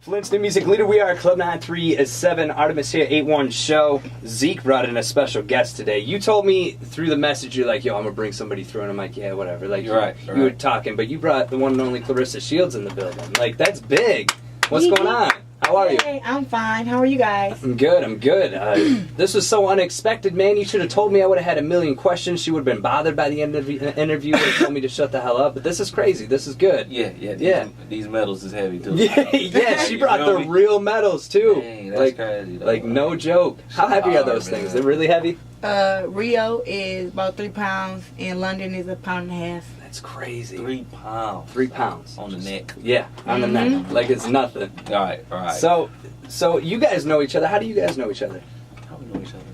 Flint's new music leader. We are Club 937, Artemis here, 81 show. Zeke brought in a special guest today. You told me through the message, you're like, yo, I'm going to bring somebody through. And I'm like, yeah, whatever. Like, you're right. You were talking, but you brought the one and only Claressa Shields in the building. Like, that's big. What's going on? How are you? Hey, I'm fine. How are you guys? I'm good. This was so unexpected, man. You should have told me. I would have had a million questions. She would have been bothered by the interview. Would have told me to shut the hell up. But this is crazy. This is good. Yeah. These medals is heavy, too. Yeah, she brought the real medals, too. Dang, that's crazy, though. Like, no joke. How heavy are those things? They're really heavy? Rio is about 3 pounds, and London is 1.5 pounds. That's crazy. 3 pounds. 3 pounds. On the neck. Yeah, on the neck. Like it's nothing. All right. So you guys know each other. How do you guys know each other? How we know each other?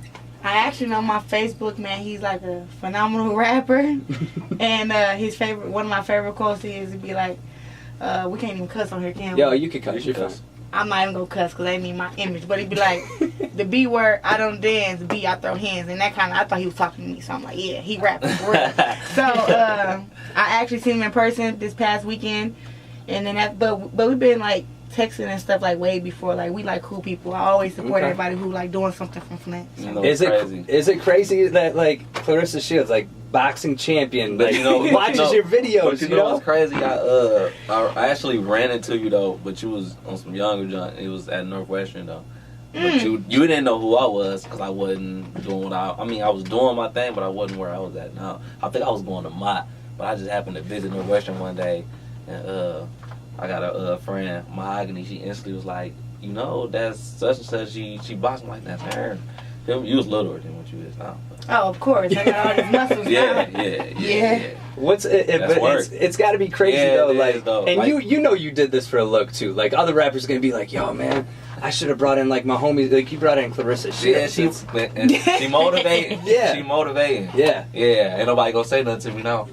I actually know my Facebook man. He's like a phenomenal rapper, and one of my favorite quotes is to be like, "We can't even cuss on here, can we?" Yo, you can cuss. You're fine. I'm not even gonna cuss because that ain't my image. But he'd be like, the B word, I don't dance. The B, I throw hands, and that kind of. I thought he was talking to me, so I'm like, yeah, he rapping for real. So I actually seen him in person this past weekend, and then but we've been like texting and stuff like way before. Like we like cool people. I always support everybody who like doing something from Flint. So. You know, is it crazy that like Claressa Shields, like boxing champion, like watches your videos? But you know what's crazy? I actually ran into you though, but you was on some younger junk. It was at Northwestern though. But you didn't know who I was because I wasn't doing I was doing my thing, but I wasn't where I was at now. I think I was going to Mott, but I just happened to visit Northwestern one day, and I got a friend, Mahogany. She instantly was like, you know, that's such and such. She boxed. I'm like, that's her. You was littler than what you is now. Oh, of course. I got all these muscles now. Yeah. What's it's got to be crazy though. And you know you did this for a look too. Like other rappers gonna be like, yo man, I should have brought in like my homies. Like you brought in Claressa. She motivating. She motivating. Yeah. Ain't nobody gonna say nothing to me now.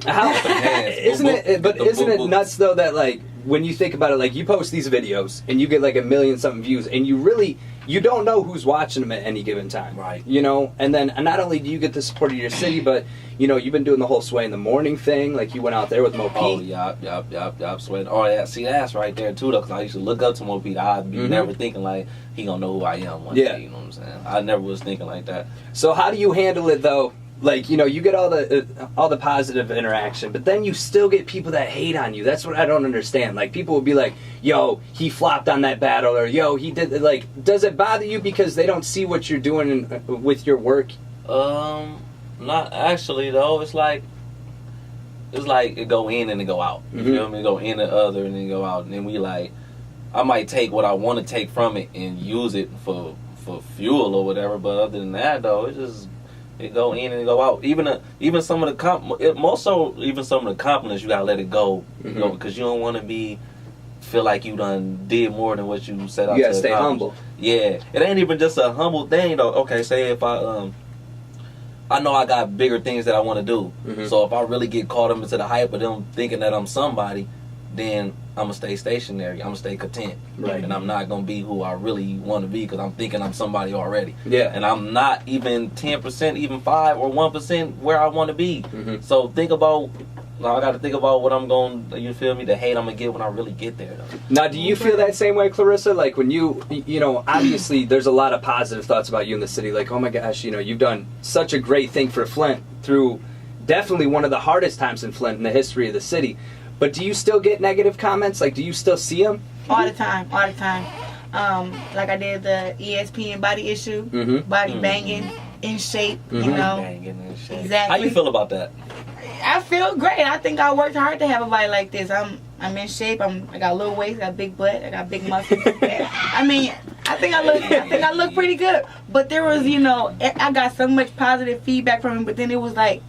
Isn't it nuts though that like when you think about it, like you post these videos and you get like 1 million something views, and you don't know who's watching them at any given time, right? You know, and then not only do you get the support of your city, but you know you've been doing the whole Sway in the Morning thing. Like you went out there with Mo P. Oh yeah, Sway. Oh yeah, see that's right there too though, because I used to look up to Mo P. I'd be never thinking like he gonna know who I am one day. You know what I'm saying? I never was thinking like that. So how do you handle it though? Like, you know, you get all the positive interaction, but then you still get people that hate on you. That's what I don't understand. Like, people will be like, yo, he flopped on that battle, or yo, he did, like, does it bother you because they don't see what you're doing with your work? Not actually, though. It's like it go in and it go out. You feel me? It go in the other and then go out. And then we like, I might take what I want to take from it and use it for fuel or whatever, but other than that, though, it's just... It go in and it go out. Even some of the even some of the compliments you gotta let it go, you know, because you don't want to feel like you done did more than what you set out to. You gotta stay humble. Yeah, it ain't even just a humble thing though. Okay, say if I know I got bigger things that I want to do, so if I really get caught up into the hype of them thinking that I'm somebody, then I'm gonna stay stationary. I'm gonna stay content, right? And I'm not gonna be who I really want to be because I'm thinking I'm somebody already. Yeah. And I'm not even 10%, even 5 or 1% where I want to be. So think about. I got to think about what I'm going. You feel me? The hate I'm gonna get when I really get there. Though. Now, do you feel that same way, Claressa? Like when you know, obviously there's a lot of positive thoughts about you in the city. Like, oh my gosh, you know, you've done such a great thing for Flint through definitely one of the hardest times in Flint in the history of the city. But do you still get negative comments? Like, do you still see them? All the time. Like I did the ESPN body issue, body banging, in shape, you know. Banging in shape. Exactly. How you feel about that? I feel great. I think I worked hard to have a body like this. I'm in shape. I got a little waist, I got a big butt, I got big muscles. I think I look pretty good. But there was, you know, I got so much positive feedback from him, but then it was like,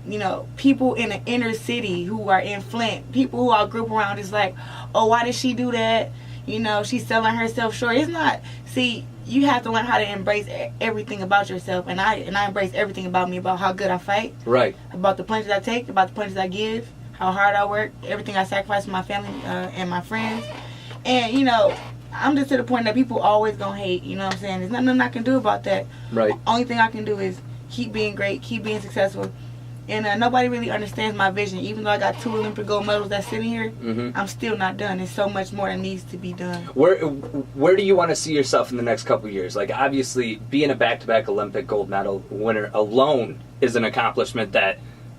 you know, people in the inner city who are in Flint, people who I grew up around is like, oh, why did she do that? You know, she's selling herself short. It's not. See, you have to learn how to embrace everything about yourself, and I embrace everything about me, about how good I fight, right? About the punches I take, about the punches I give, how hard I work, everything I sacrifice for my family and my friends, and you know, I'm just to the point that people always gonna hate. You know what I'm saying? There's nothing I can do about that. Right. Only thing I can do is keep being great, keep being successful. And nobody really understands my vision. Even though I got 2 Olympic gold medals that's sitting here, I'm still not done. There's so much more that needs to be done. Where do you want to see yourself in the next couple of years? Like, obviously, being a back-to-back Olympic gold medal winner alone is an accomplishment that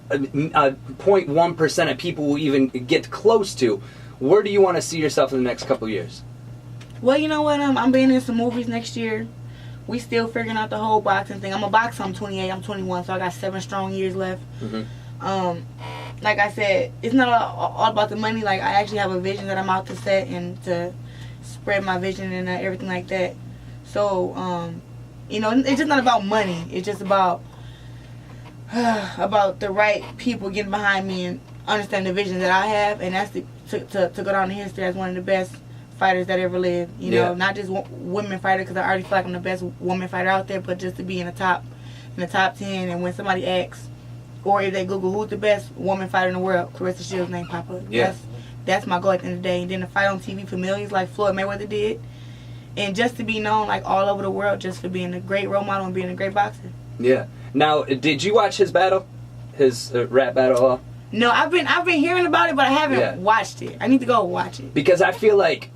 0.1% of people will even get close to. Where do you want to see yourself in the next couple of years? Well, you know what? I'm being in some movies next year. We still figuring out the whole boxing thing. I'm a boxer. I'm 28. I'm 21, so I got 7 strong years left. Like I said, it's not all about the money. Like, I actually have a vision that I'm out to set and to spread my vision and everything like that. So, you know, it's just not about money. It's just about the right people getting behind me and understand the vision that I have, and that's to go down in history as one of the best fighters that ever lived. You know, not just women fighter, because I already feel like I'm the best woman fighter out there, but just to be in the top 10. And when somebody asks, or if they Google who's the best woman fighter in the world, Claressa Shields' name pop up. That's my goal at the end of the day. And then to fight on TV for millions like Floyd Mayweather did, and just to be known like all over the world just for being a great role model and being a great boxer. Yeah. Now, did you watch his battle, his rap battle? No, I've been hearing about it, but I haven't watched it. I need to go watch it. Because I feel like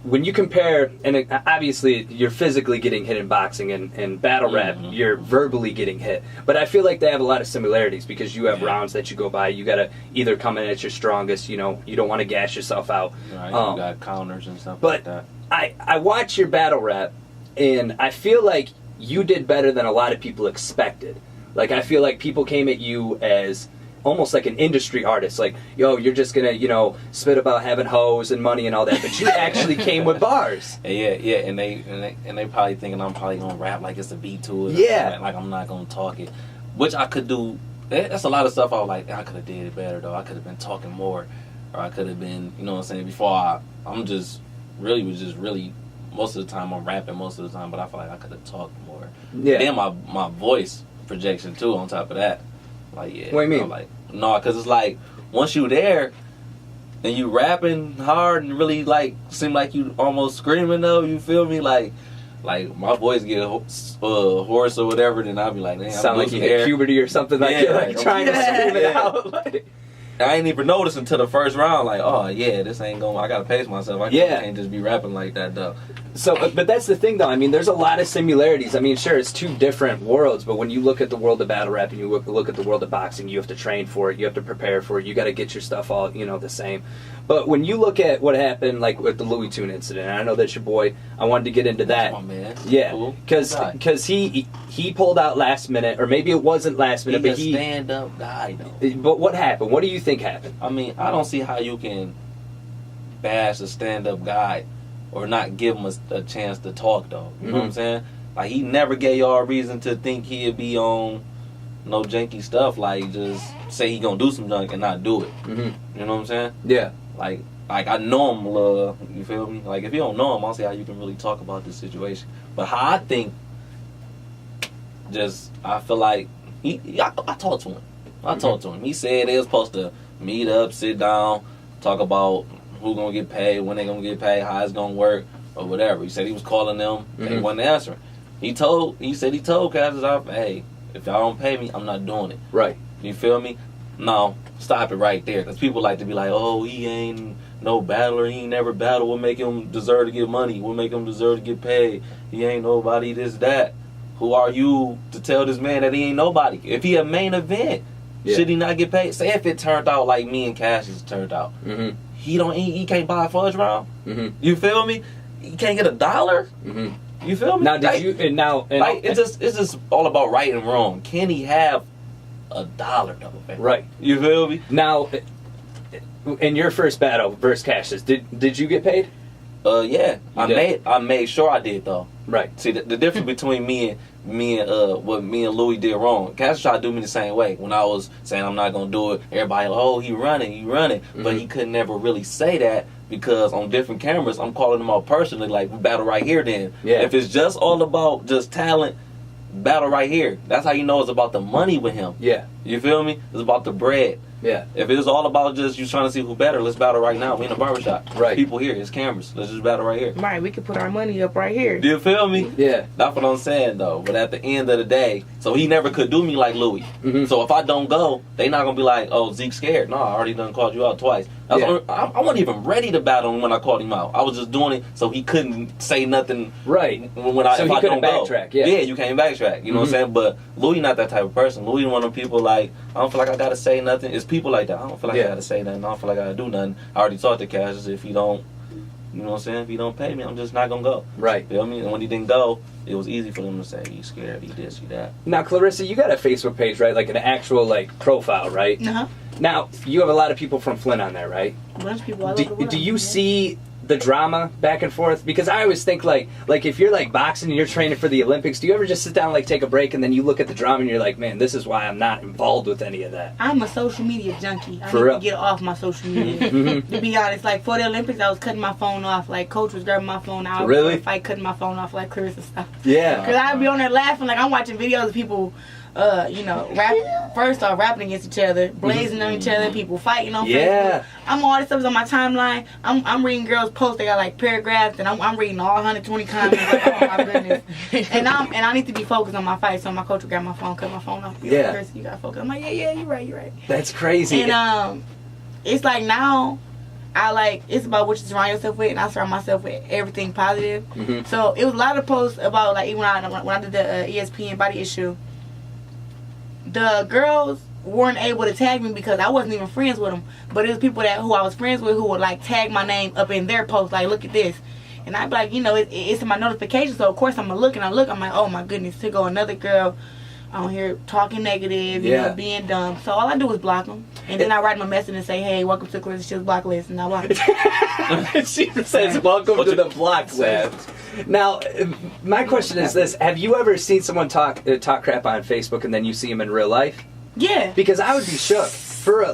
when you compare, and obviously you're physically getting hit in boxing, and battle rap, you're verbally getting hit. But I feel like they have a lot of similarities because you have rounds that you go by. You got to either come in at your strongest, you know, you don't want to gas yourself out. Right, you got counters and stuff like that. I watch your battle rap, and I feel like you did better than a lot of people expected. Like, I feel like people came at you as almost like an industry artist, like, yo, you're just gonna, you know, spit about having hoes and money and all that, but you actually came with bars. Yeah, and they probably thinking I'm probably gonna rap like it's a beat to it. Yeah, like I'm not gonna talk it, which I could do. That's a lot of stuff I was like, I could have did it better though. I could have been talking more, or I could have been, you know what I'm saying. Before I'm just really most of the time I'm rapping most of the time, but I feel like I could have talked more. Yeah. Then my voice projection too on top of that. Like, yeah. What do you mean? Like, no, because it's like, once you there, and you rapping hard and really, like, seem like you almost screaming, though, you feel me? Like my voice get hoarse or whatever, then I'll be like, damn, sound like you hit puberty or something, like you're like trying to scream it out. Like, I ain't even noticed until the first round, like, oh, yeah, this ain't going, I gotta pace myself. I can't just be rapping like that, though. So, but that's the thing, though. I mean, there's a lot of similarities. I mean, sure, it's 2 different worlds, but when you look at the world of battle rap and you look at the world of boxing, you have to train for it, you have to prepare for it, you got to get your stuff all, you know, the same. But when you look at what happened, like, with the Louis Tune incident, and I know that's your boy, I wanted to get into that. Oh, man. Yeah, because he pulled out last minute, or maybe it wasn't last minute, but He's a stand-up guy, though. But what happened? What do you think happened? I mean, I don't see how you can bash a stand-up guy or not give him a chance to talk, though. You know what I'm saying? Like, he never gave y'all a reason to think he'd be on no janky stuff. Like, just say he gonna do some junk and not do it. You know what I'm saying? Yeah. Like I know him, love. You feel me? Like, if you don't know him, I'll see how you can really talk about this situation. But how I think, I feel like I talked to him. I talked to him. He said they was supposed to meet up, sit down, talk about who gonna get paid, when they gonna get paid, how it's gonna work, or whatever. He said he was calling them, they wasn't answering. He said he told Cassius, hey, if y'all don't pay me, I'm not doing it. Right. You feel me? No, stop it right there. Because people like to be like, oh, he ain't no battler, he ain't never battled, what make him deserve to get money, what make him deserve to get paid, he ain't nobody, this, that. Who are you to tell this man that he ain't nobody? If he a main event, should he not get paid? Say if it turned out like me and Cassius turned out. He can't buy a fudge round. You feel me? He can't get $1. You feel me? Now, it's just all about right and wrong. Can he have $1 though? Man? Right. You feel me? Now, in your first battle versus Cassius, did you get paid? Yeah. I made sure I did though. Right. See, the difference between me and what me and Louis did wrong. Cassius tried to do me the same way. When I was saying I'm not gonna do it, everybody like, oh, he running, but he could never really say that because on different cameras, I'm calling him out personally. Like, we battle right here. Then, if it's just all about just talent, battle right here. That's how you know it's about the money with him. Yeah, you feel me? It's about the bread. Yeah. If it was all about just you trying to see who better, let's battle right now. We in a barbershop. Right. People here, it's cameras. Let's just battle right here. Right, we could put our money up right here. Do you feel me? Yeah. That's what I'm saying though. But at the end of the day, so he never could do me like Louis. Mhm. So if I don't go, they not gonna be like, oh, Zeke's scared. No, I already done called you out twice. I wasn't even ready to battle him when I called him out. I was just doing it so he couldn't say nothing. Right. When I, So if he I couldn't don't backtrack, go. yeah. You can't backtrack. You know what I'm saying? But Louis not that type of person. Louis one of them people like, I don't feel like I gotta say nothing. It's people like that. I don't feel like I gotta say nothing. I don't feel like I gotta do nothing. I already talked to Cassius. If he don't, you know what I'm saying? If he don't pay me, I'm just not gonna go. Right. Feel me? And when he didn't go, it was easy for them to say, you scared, you this, you that. Now, Claressa, you got a Facebook page, right? Like an actual like profile, right? Uh-huh. Now, you have a lot of people from Flint on there, right? A bunch of people all over the world. Do you see the drama back and forth? Because I always think like if you're like boxing and you're training for the Olympics, do you ever just sit down, like take a break, and then you look at the drama and you're like, man, this is why I'm not involved with any of that? I'm a social media junkie. I For need real? to get off my social media. To be honest, like for the Olympics, I was cutting my phone off. Like coach was grabbing my phone out. Really? If I cutting my phone off like Claressa stuff. Yeah. Because I'd be on there laughing. Like I'm watching videos of people, first off, rapping against each other, blazing on each other, people fighting on Facebook. I'm all this stuff is on my timeline. I'm reading girls' posts. They got like paragraphs, and I'm reading all 120 comments. Like, oh my goodness. And I need to be focused on my fight. So my coach would grab my phone, cut my phone off. Yeah. Like, you got to focus. I'm like, yeah, you're right. That's crazy. And it's like now, it's about what you surround yourself with, and I surround myself with everything positive. So it was a lot of posts about like even when I did the ESPN body issue. The girls weren't able to tag me because I wasn't even friends with them. But it was people who I was friends with who would like tag my name up in their post, like, look at this. And I'd be like, it's in my notifications, so of course I'm like, oh my goodness, to go another girl on here talking negative, you know, being dumb. So all I do is block them. And then I write them a message and say, hey, welcome to Claressa Shields block list, and I block them. She says, welcome to the block list. Now, my question is this. Have you ever seen someone talk crap on Facebook and then you see them in real life? Yeah. Because I would be shook.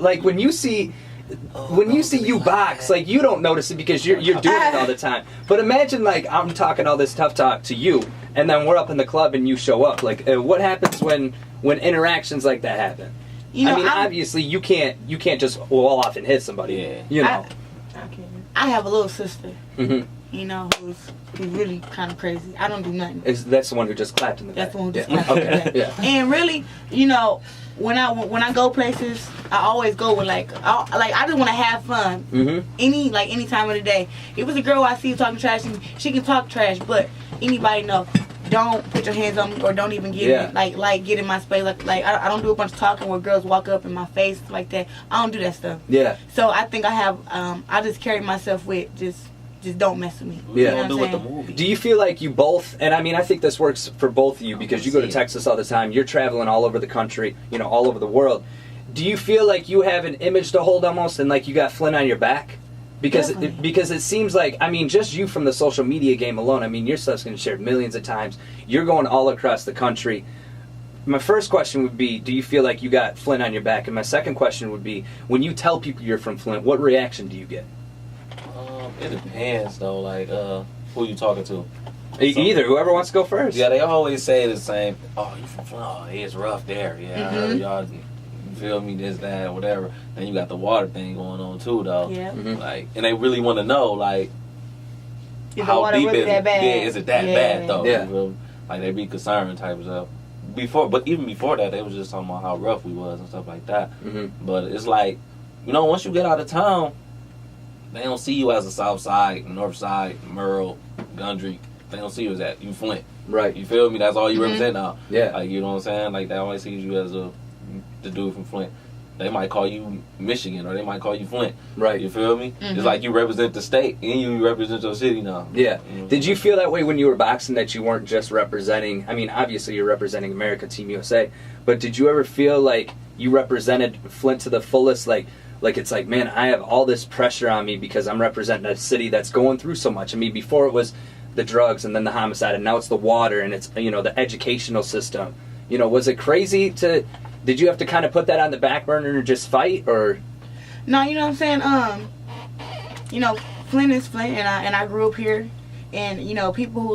Like, when you see you box, like, you don't notice it because you're doing it all the time. But imagine, like, I'm talking all this tough talk to you, and then we're up in the club and you show up. Like, what happens when interactions like that happen? Obviously, you can't just wall off and hit somebody. Yeah. You know. I have a little sister. Who's really kind of crazy. I don't do nothing. That's the one who just clapped in the back. That's the one who just clapped in the back. Yeah. And really, when I go places, I always go with I just want to have fun. Any time of the day. If it's a girl I see talking trash, she can talk trash, but anybody know, don't put your hands on me or don't even get in, get in my space. I don't do a bunch of talking where girls walk up in my face like that. I don't do that stuff. Yeah. So I think I have I just carry myself with just don't mess with me. Yeah. You know Don't do what with I'm the saying? movie. Do you feel like you both, and I think this works for both of you because you go to Texas all the time, you're traveling all over the country, all over the world. Do you feel like you have an image to hold almost and like you got Flint on your back? Because it seems like, just you from the social media game alone, your stuff's been shared millions of times. You're going all across the country. My first question would be, do you feel like you got Flint on your back? And my second question would be, when you tell people you're from Flint, what reaction do you get? It depends though, who you talking to. Either, whoever wants to go first. Yeah, they always say the same. Oh, you from Flint? Oh, it's rough there. Yeah, I heard y'all. You feel me? This, that, whatever. Then you got the water thing going on too, though. Yeah. And they really want to know, Is how deep really is that it? bad? Yeah, is it that bad though? Yeah. You feel me? They be concerned type of stuff. But even before that, they was just talking about how rough we was and stuff like that. But it's once you get out of town, they don't see you as a South Side, North Side, Merle, Gundry. They don't see you as that. You Flint. Right. You feel me? That's all you represent now. Yeah. You know what I'm saying? They always see you as the dude from Flint. They might call you Michigan or they might call you Flint. Right. You feel me? It's like you represent the state and you represent your city now. Yeah. Did you feel that way when you were boxing, that you weren't just representing, obviously you're representing America, Team USA, but did you ever feel like you represented Flint to the fullest? Like it's like, man, I have all this pressure on me because I'm representing a city that's going through so much. Before it was the drugs and then the homicide, and now it's the water and it's, the educational system. Was it crazy did you have to kind of put that on the back burner and just fight, or? No, you know what I'm saying? Flint is Flint, and I grew up here. And, people who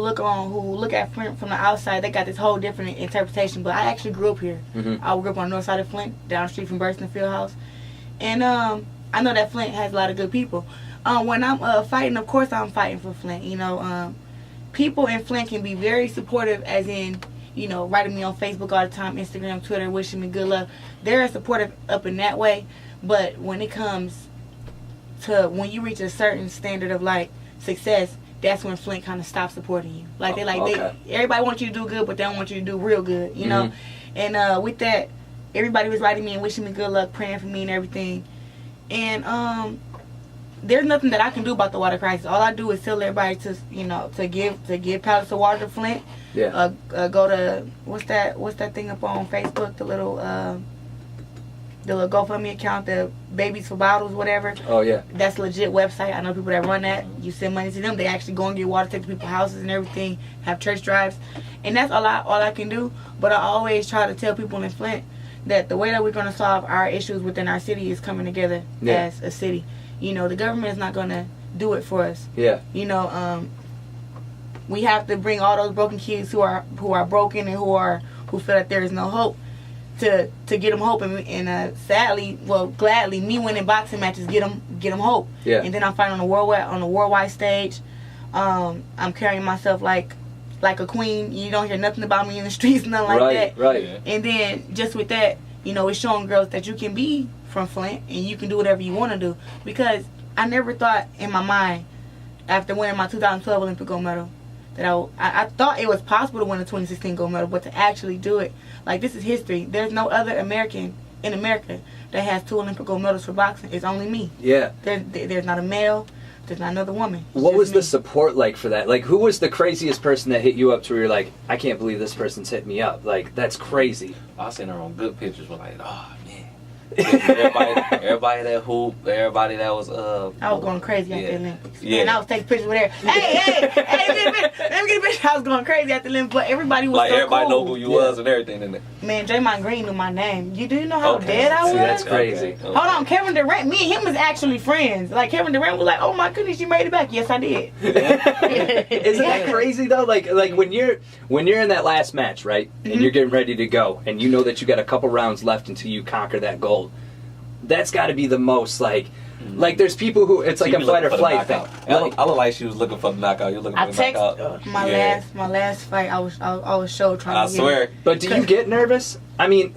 look at Flint from the outside, they got this whole different interpretation. But I actually grew up here. I grew up on the north side of Flint, down the street from Burston Fieldhouse. And I know that Flint has a lot of good people. When I'm fighting, of course I'm fighting for Flint. You know, people in Flint can be very supportive, as in, you know, writing me on Facebook all the time, Instagram, Twitter, wishing me good luck. They're supportive up in that way. But when it comes to when you reach a certain standard of like success, that's when Flint kind of stops supporting you. Like everybody wants you to do good, but they don't want you to do real good, you know. And with that, everybody was writing me and wishing me good luck, praying for me and everything. And there's nothing that I can do about the water crisis. All I do is tell everybody to, you know, to give pallets of water to Flint. Yeah. Go to what's that thing up on Facebook? The little GoFundMe account, the Babies for Bottles, whatever. Oh yeah. That's a legit website. I know people that run that. You send money to them. They actually go and get water, take to people's houses and everything. Have church drives, and that's all I can do. But I always try to tell people in Flint that the way that we're going to solve our issues within our city is coming together as a city. You know, the government is not going to do it for us. Yeah. You know, we have to bring all those broken kids who are broken and who feel that there is no hope to get them hope. And sadly, well, gladly, me winning boxing matches get them hope. Yeah. And then I'm fighting on the worldwide stage. I'm carrying myself like a queen. You don't hear nothing about me in the streets, nothing like that. Right. And then just with that, you know, it's showing girls that you can be from Flint and you can do whatever you want to do. Because I never thought in my mind, after winning my 2012 Olympic gold medal, that I thought it was possible to win a 2016 gold medal, but to actually do it, like, this is history. There's no other American in America that has 2 Olympic gold medals for boxing. It's only me. Yeah. There's not a male. There's not another woman. What was the support like for that? Like, who was the craziest person that hit you up to where you're like, I can't believe this person's hit me up? Like, that's crazy. I seen her on good pictures. We're like, oh man. Everybody that hooped, everybody that was I was going crazy at the Olympics. Yeah. And I was taking pictures with her. Hey, let me get a picture. I was going crazy at the Olympics, but everybody was like, so everybody cool. know who you was and everything in there. Man, Draymond Green knew my name. Do you know how dead I was? See, that's crazy. Hold on, Kevin Durant, me and him was actually friends. Like, Kevin Durant was like, oh my goodness, you made it back. Yes, I did. Isn't that crazy though? Like when you're in that last match, right? And you're getting ready to go, and you know that you got a couple rounds left until you conquer that gold. That's got to be the most like there's people who it's like a fight or flight thing. I look like she was looking for the knockout. You looking for the knockout? My last fight, I was so trying. I swear. But do you get nervous? I mean,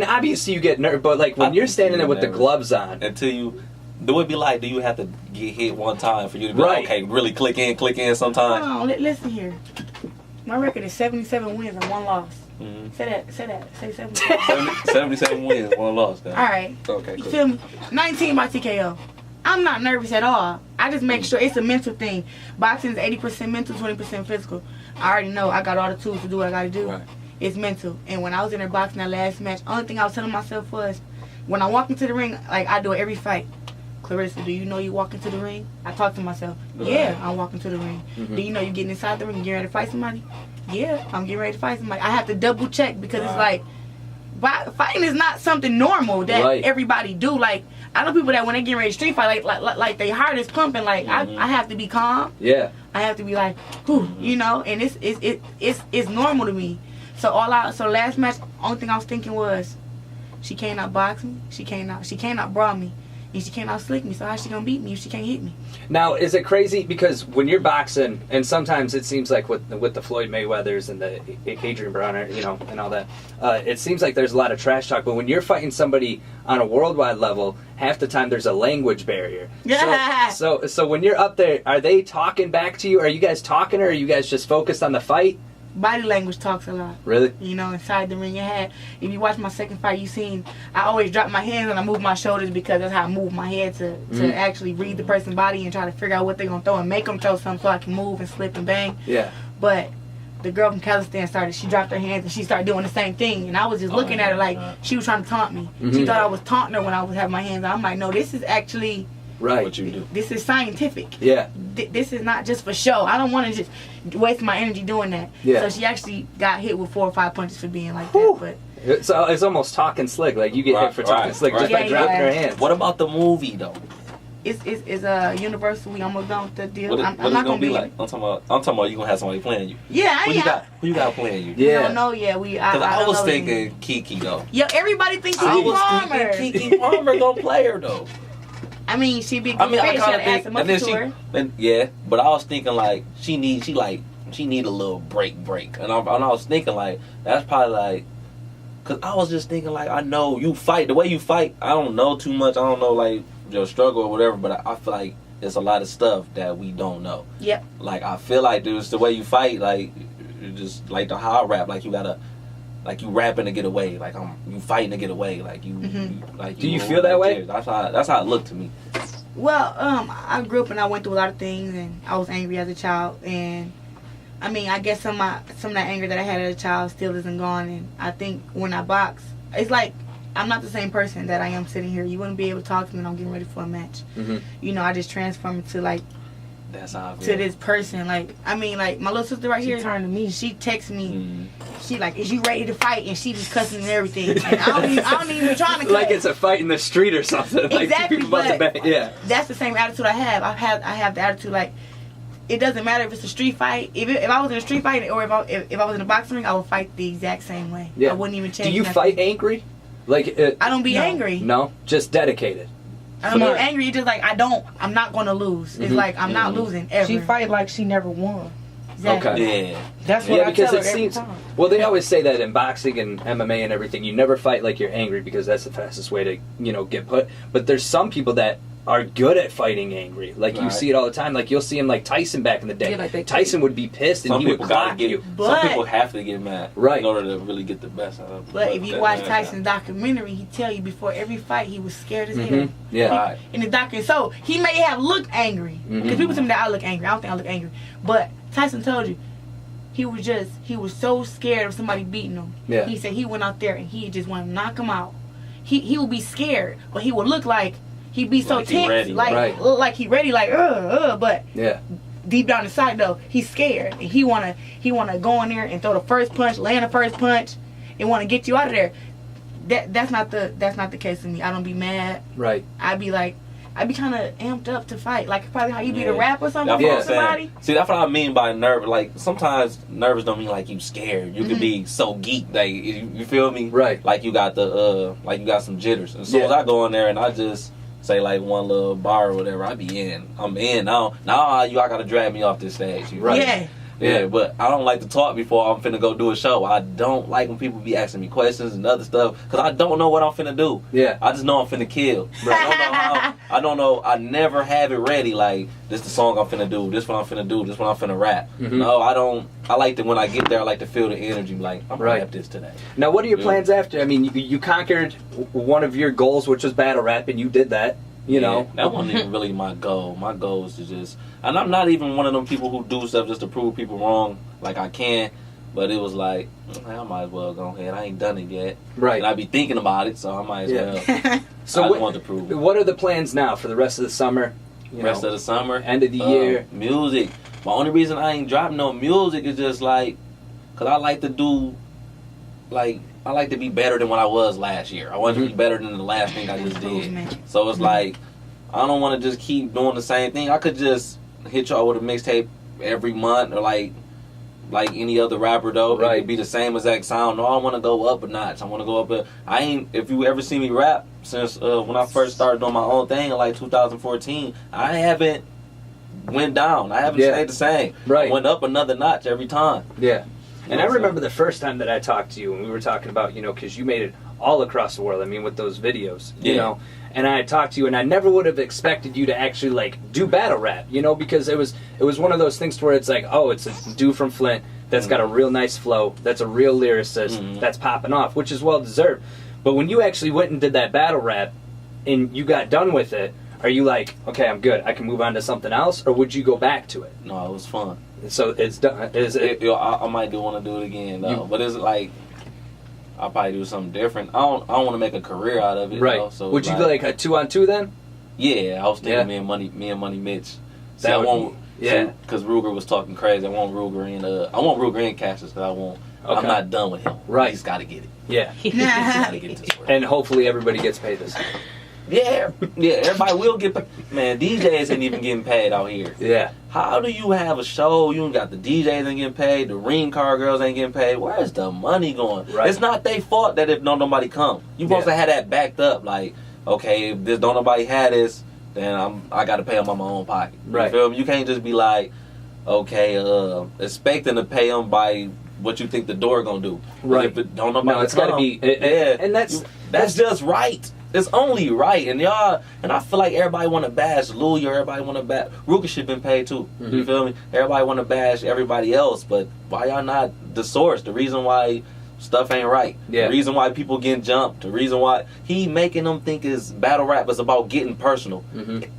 obviously you get nervous, but like when you're standing there with the gloves on, until you. Do it be like? Do you have to get hit one time for you to be like, okay, really click in sometimes? Hold on, listen here. My record is 77 wins and 1 loss. Say that. Say 77 wins, 1 loss. Guys. All right. Okay, cool. You feel me? 19 by TKO. I'm not nervous at all. I just make sure it's a mental thing. Boxing is 80% mental, 20% physical. I already know I got all the tools to do what I got to do. Right. It's mental. And when I was in there boxing that last match, only thing I was telling myself was, when I walk into the ring, like I do it every fight. Claressa, do you know you walk into the ring? I talk to myself. Yeah, I'm walking to the ring. Do you know you getting inside the ring and getting ready to fight somebody? Yeah, I'm getting ready to fight somebody. I have to double check because it's like, fighting is not something normal that everybody do. Like, I know people that when they get ready to street fight, like their heart is pumping. Like, I have to be calm. Yeah. I have to be like, whew, you know, and it's normal to me. So last match, only thing I was thinking was, she cannot box me, she cannot brawl me. And she can't outslick me, so how's she gonna beat me if she can't hit me? Now, is it crazy because when you're boxing, and sometimes it seems like with the Floyd Mayweathers and the Adrian Broner, you know, and all that, it seems like there's a lot of trash talk. But when you're fighting somebody on a worldwide level, half the time there's a language barrier. Yeah. So when you're up there, are they talking back to you? Are you guys talking, or are you guys just focused on the fight? Body language talks a lot. Really? You know, inside the ring. If you watch my second fight, you seen I always drop my hands and I move my shoulders because that's how I move my head to actually read the person's body and try to figure out what they're going to throw and make them throw something so I can move and slip and bang. Yeah. But the girl from Kazakhstan she dropped her hands and she started doing the same thing. And I was just looking at her like she was trying to taunt me. She thought I was taunting her when I was having my hands on. I'm like, no, this is actually... Right. What you do. This is scientific. Yeah. This is not just for show. I don't want to just waste my energy doing that. Yeah. So she actually got hit with 4 or 5 punches for being like that. But it's almost talking slick. Like you get hit for talking slick just by dropping her hands. What about the movie though? it's universal. We almost done with the deal. What I'm it's not gonna be like? I'm talking about you gonna have somebody playing you. Yeah, Who you got playing you? Yeah. I don't know yet. Because I was thinking Kiki though. Yo, everybody thinks I Kiki was Palmer. thinking Kiki Palmer gonna play her though. I mean, she be good. I mean, I she kind had of to add think, some and muscle then to her. but I was thinking like she need a little break, and I was thinking like that's probably like, cause I was just thinking like I know you fight the way you fight. I don't know too much. I don't know like your struggle or whatever, but I feel like there's a lot of stuff that we don't know. Yep. Like I feel like there's the way you fight, like just like the how I rap, like you gotta. Like you rapping to get away, like you fighting to get away, like you, like. Do you feel that way? That's how it looked to me. Well, I grew up and I went through a lot of things, and I was angry as a child, and I mean, I guess some of that anger that I had as a child still isn't gone, and I think when I box, it's like I'm not the same person that I am sitting here. You wouldn't be able to talk to me when I'm getting ready for a match. Mm-hmm. You know, I just transform into like. That's how I feel. To this person, like I mean, like my little sister right here. She turned to me. She texts me. She like, is you ready to fight? And she be cussing and everything. And I don't even trying to. Like it's a fight in the street or something. Exactly. Like But yeah. That's the same attitude I have. I have the attitude like, it doesn't matter if it's a street fight. If I was in a street fight or if I was in a boxing ring, I would fight the exact same way. Yeah. I wouldn't even change. Do you nothing. fight angry? Like I don't be angry. No, just dedicated. I'm not angry. It's just like I'm not going to lose. It's like I'm not losing ever. She fight like she never won. Exactly. Okay. Yeah. That's what I because tell her it every seems. time. Well, they always say that in boxing and MMA and everything, you never fight like you're angry because that's the fastest way to get put. But there's some people that are good at fighting angry. Like you see it all the time. Like you'll see him like Tyson back in the day. Yeah, like Tyson would be pissed and Some he would people gotta clock get you. But- some people have to get mad, Right. in order to really get the best out of them. But if you watch Tyson's documentary, he tell you before every fight he was scared as hell. Mm-hmm. Yeah. Right. In the documentary, so he may have looked angry because people tell me that I look angry. I don't think I look angry, but Tyson told you he was so scared of somebody beating him. Yeah. He said he went out there and he just wanted to knock him out. He would be scared, but he would look like he'd be so Like he tense, ready. like look like he ready, like but Yeah. deep down inside though he's scared and he wanna go in there and throw the first punch, land the first punch, and want to get you out of there. That's not the case with me. I don't be mad. Right. I be kind of amped up to fight, like probably how you be to Yeah. rap or something That's for what I'm somebody. saying. See, that's what I mean by nerve. Like sometimes nervous don't mean like you scared. You can be so geeked, like you feel me? Right. Like you got some jitters. As soon as I go in there and I just say like one little bar or whatever, I be in. I'm in now. Now you gotta drag me off this stage. You Right. Yeah. Yeah, but I don't like to talk before I'm finna go do a show. I don't like when people be asking me questions and other stuff because I don't know what I'm finna do. Yeah. I just know I'm finna kill. I don't know. I never have it ready. Like this the song I'm finna do. This what I'm finna do. This what I'm finna rap. Mhm. No, I don't. I like to when I get there. I like to feel the energy. Like I'm gonna Right. rap this today. Now, what are your Yeah. plans after? I mean, you conquered one of your goals, which was battle rap, and you did that. You know. that wasn't even really my goal. My goal is to just, and I'm not even one of them people who do stuff just to prove people wrong. Like I can, but it was like I might as well go ahead. I ain't done it yet, Right. and I be thinking about it, so I might as Yeah. well. So I what, want to prove it. what are the plans now for the rest of the summer? You Rest know, of the summer, end of the year. music. My only reason I ain't dropping no music is just like, cause I like to do, like I like to be better than what I was last year. I want to be better than the last thing I just did. Improvement. So it's like, I don't want to just keep doing the same thing. I could just hit y'all with a mixtape every month or like any other rapper though. Right. It could be the same exact sound. No, I want to go up a notch. I want to go up if you ever see me rap since when I first started doing my own thing in like 2014, I haven't went down. I haven't stayed the same. Right. I went up another notch every time. Yeah. And I So- remember the first time that I talked to you, and we were talking about, because you made it all across the world. I mean, with those videos, you Yeah. know. And I talked to you, and I never would have expected you to actually like do battle rap, because it was one of those things where it's like, oh, it's a dude from Flint that's got a real nice flow, that's a real lyricist, that's popping off, which is well deserved. But when you actually went and did that battle rap, and you got done with it, are you like, okay, I'm good, I can move on to something else, or would you go back to it? No, it was fun. So it's done. Is it? I might do want to do it again though, but it's like I'll probably do something different. I don't want to make a career out of it. Right. So would you like a 2-on-2 then? Yeah, I was thinking Yeah. me and Money Mitch. See, That I would want yeah. because Ruger was talking crazy. I want Ruger and Cassius because I'm Okay. not done with him. Right. He's got to get it. Yeah. He's got to get this work. And hopefully everybody gets paid this time. Yeah, everybody will get paid. Man, DJs ain't even getting paid out here. Yeah. How do you have a show, you ain't got the DJs ain't getting paid, the ring car girls ain't getting paid? Where's the money going? Right. It's not their fault that if nobody come. You supposed to have that backed up, like, okay, if this don't nobody have this, then I got to pay them out my own pocket. Right. You feel me? You can't just be like, okay, expecting to pay them by what you think the door gonna do. Right. If it don't nobody No, it's come, got to be. And that's just right. It's only right. And y'all, and I feel like everybody want to bash Louis, or everybody want to bash Ruka should been paid too. Mm-hmm. You feel me? Everybody want to bash everybody else, but why y'all not the source? The reason why stuff ain't right. Yeah. The reason why people getting jumped. The reason why he making them think is battle rap is about getting personal. Mm-hmm.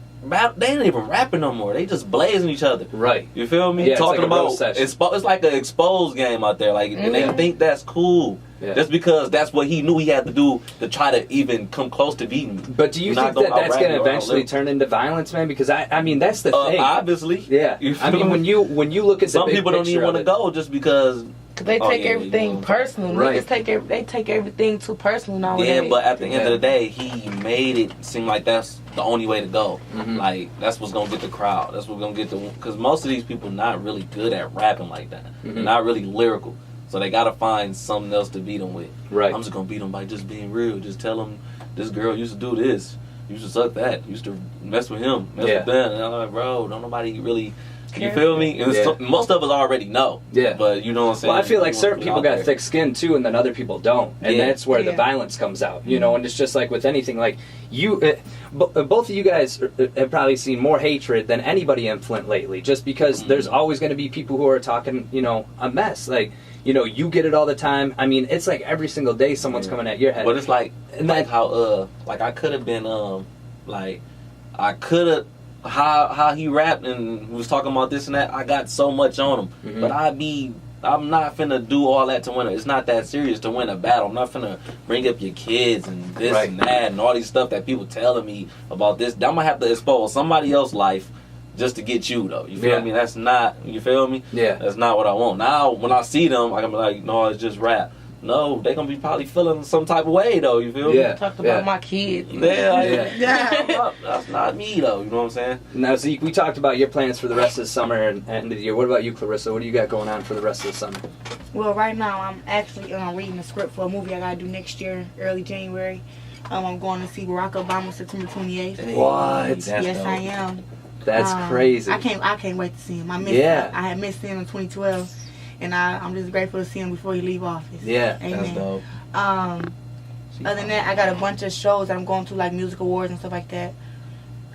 They ain't even rapping no more. They just blazing each other. Right. You feel me? Yeah, Talking it's like a about roast session. it's like an exposed game out there. Like, and they think that's cool. Yeah. Just because that's what he knew he had to do to try to even come close to beating me. But do you think that that's going to eventually turn into violence, man? Because I mean, that's the thing. Obviously. Yeah. I mean, when you look at the some big people don't even want to go just because. Cause they take everything personal. Right. Niggas they take everything too personal nowadays. Yeah, but at the end of the day, he made it seem like that's the only way to go. Mm-hmm. Like, that's what's gonna get the crowd. That's what's gonna get the. Because most of these people not really good at rapping like that. Mm-hmm. They're not really lyrical. So they gotta find something else to beat them with. Right. I'm just gonna beat them by just being real. Just tell them this girl used to do this. You used to suck that. Used to mess with him. Mess with that. And I'm like, bro, don't nobody really. You feel me? And most of us already know. Yeah. But you know what I'm saying? Well, I feel like certain people got thick skin too, and then other people don't, and that's where the violence comes out. You know, and it's just like with anything. Like both of you guys have probably seen more hatred than anybody in Flint lately, just because there's always going to be people who are talking, you know, a mess. Like, you know, you get it all the time. I mean, it's like every single day someone's coming at your head. But it's like, how like I could have been like I could have. How he rapped and was talking about this and that, I got so much on him. But I'm not finna do all that to win it. It's not that serious to win a battle. I'm not finna bring up your kids and this and that and all these stuff that people telling me about this. I'm gonna have to expose somebody else's life just to get you, though. You feel me? That's not, you feel me? Yeah. That's not what I want. Now, when I see them, I'm like, no, it's just rap. No, they gonna be probably feeling some type of way, though. You feel me? Talked about my kids. That's not me, though. You know what I'm saying? Now, Zeke, we talked about your plans for the rest of the summer and end of the year. What about you, Claressa? What do you got going on for the rest of the summer? Well, right now I'm actually reading the script for a movie I gotta do next year, early January. I'm going to see Barack Obama September 28th. What? Yes, I am. That's crazy. I can't wait to see him. I had missed him in 2012. And I'm just grateful to see him before he leave office. Yeah, amen. That's dope. Other than that, I got a bunch of shows that I'm going to, like music awards and stuff like that.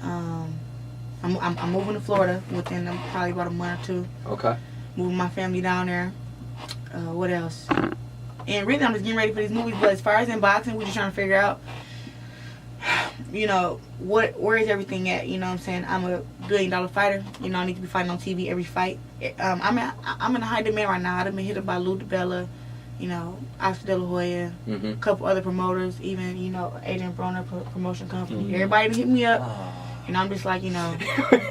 I'm moving to Florida within probably about a month or two. Okay. Moving my family down there. What else? And really, I'm just getting ready for these movies. But as far as in boxing, we're just trying to figure out, you know, where is everything at? You know what I'm saying? I'm a $1 billion fighter. You know, I need to be fighting on TV every fight. I'm in a high demand right now. I've been hit up by Lou DiBella, you know, Oscar De La Hoya, a couple other promoters, even, you know, Adrian Broner promotion company. Everybody hit me up. And I'm just like, you know.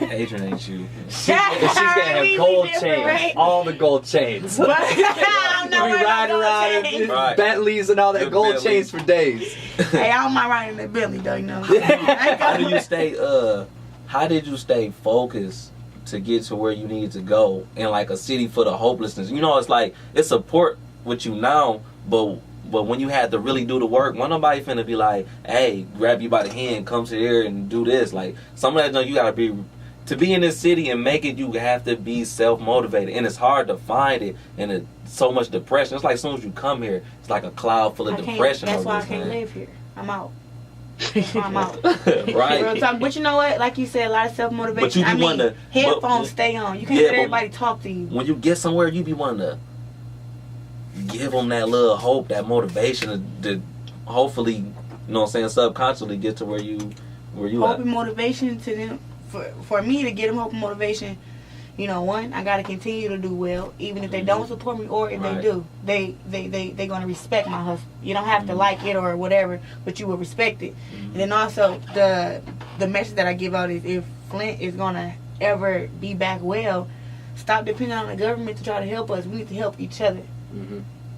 Adrian ain't you. She's gonna have gold chains. Right? All the gold chains. I'm not riding around Bentleys and all that gold Bentley. Chains for days. Hey, I don't mind riding that Bentley though, you know. How did you stay focused to get to where you need to go in like a city full of hopelessness? You know, it's like it's support with you now, but when you had to really do the work, when nobody finna be like, hey, grab you by the hand, come to here and do this. Like, some of that, you gotta be, to be in this city and make it, you have to be self-motivated. And it's hard to find it, and it's so much depression. It's like as soon as you come here, it's like a cloud full of depression. That's why I can't live here. I'm out. I'm out. Right. Real talk. But you know what? Like you said, a lot of self-motivation. But you be headphones stay on. You can't let everybody talk to you. When you get somewhere, you be wanting to give them that little hope, that motivation to hopefully, you know what I'm saying, subconsciously get to where you hope at. And motivation to them, for me to get them hope and motivation, you know, one, I gotta continue to do well, even if they don't support me, or if they do, they gonna respect my hustle. You don't have to like it or whatever, but you will respect it. And then also the message that I give out is, if Flint is gonna ever be back well, stop depending on the government to try to help us. We need to help each other.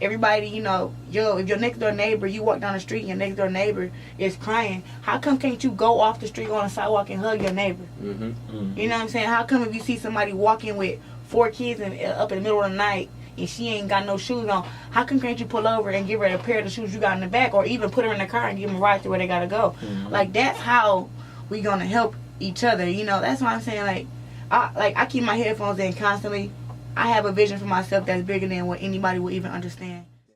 everybody, you know, if your next door neighbor, you walk down the street and your next door neighbor is crying, how come can't you go off the street on the sidewalk and hug your neighbor? Mm-hmm. Mm-hmm. You know what I'm saying? How come if you see somebody walking with 4 kids up in the middle of the night and she ain't got no shoes on, how come can't you pull over and give her a pair of the shoes you got in the back, or even put her in the car and give them a ride to where they gotta go? Mm-hmm. Like, that's how we gonna help each other. You know, that's why I'm saying, I keep my headphones in constantly. I have a vision for myself that's bigger than what anybody will even understand.